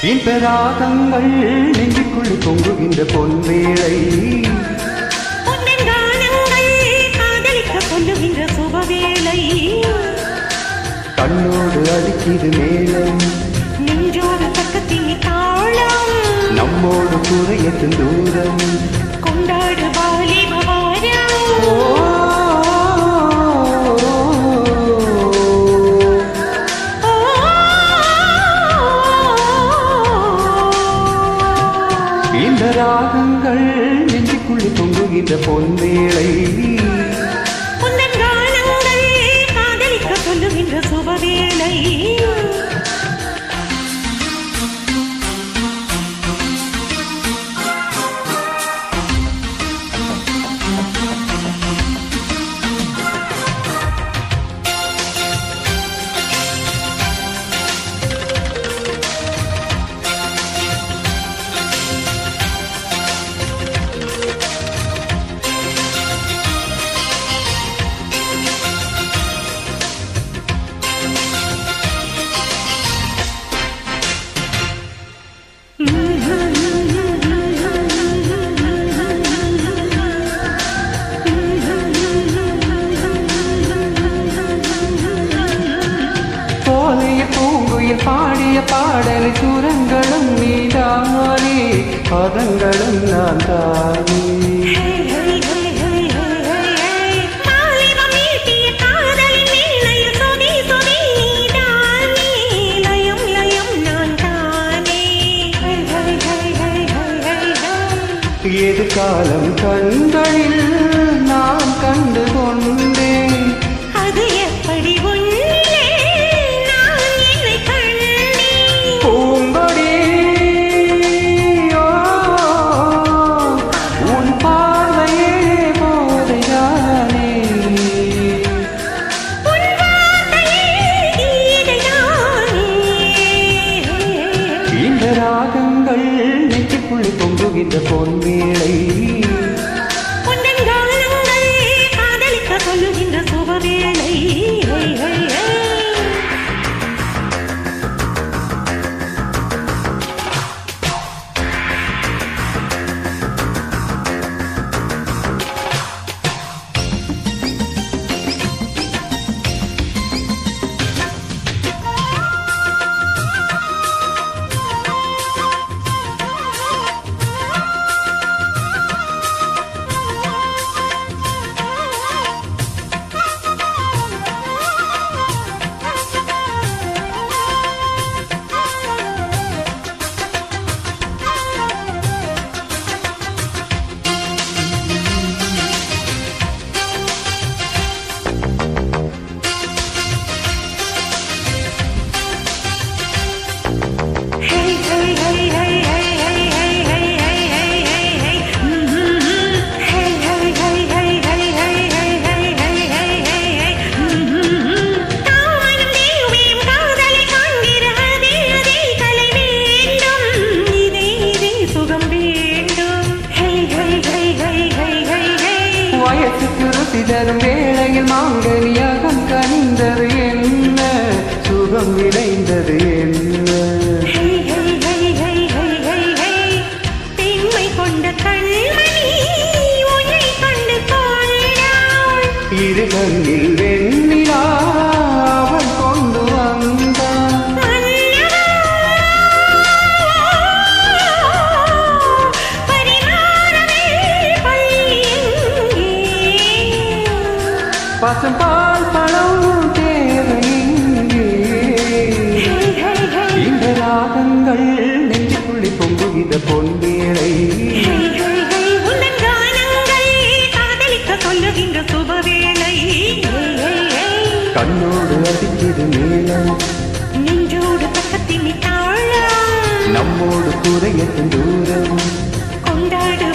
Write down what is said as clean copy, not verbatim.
இந்த ராகங்கள் நெஞ்சுக்குள் பொங்குகின்ற பொன்வேளை காதலிக்க கொள்ளுகின்ற சுபவேளை கண்ணோடு அடிக்கிது மேளம் நெஞ்சோடு பக்கத்தின் தாளம் நம்மோடு குறையற்றும் தூரம் கொண்டாடு வாலிபவாரம் இந்த ராகங்கள் நெஞ்சுக்குள்ளே தொங்குகின்ற பொன்வேளை காதலிக்க சொல்லுகின்ற சுபவேளை பாடிய பாடல் சுரங்களும் நீதானே பதங்களும் நான் தானே எதிர்காலம் கண்களில் நான் கண்டு கொண்டேன் அது எப்படி ராகங்கள் நெஞ்சுக்குள்ளே பொங்குகின்ற பொன்வேளை காதலிக்க சொல்லுகின்ற சுபவேளை தரும் வேளையில் மாங்கனியாகம் கனிந்தது என்ன சுகம் விளைந்தது என்ன பெண்மை கொண்ட கண்மணி உன்னை கண்டு கொண்டாள் இரு கண்ணில் வெண்ணிலா அவன் கொண்டு வந்தான் பசும்பால் பழம் தேவை இந்த ராகங்கள் நெஞ்சுக்குள்ளே பொங்குகின்ற பொன்வேளை காதலிக்க சொல்லுகின்ற சுபவேளை கண்ணோடு அடிக்கிது மேளம் நெஞ்சோடு பக்கத்தின் தாழம் நம்மோடு குறையற்றும் தூரம் கொண்டாடு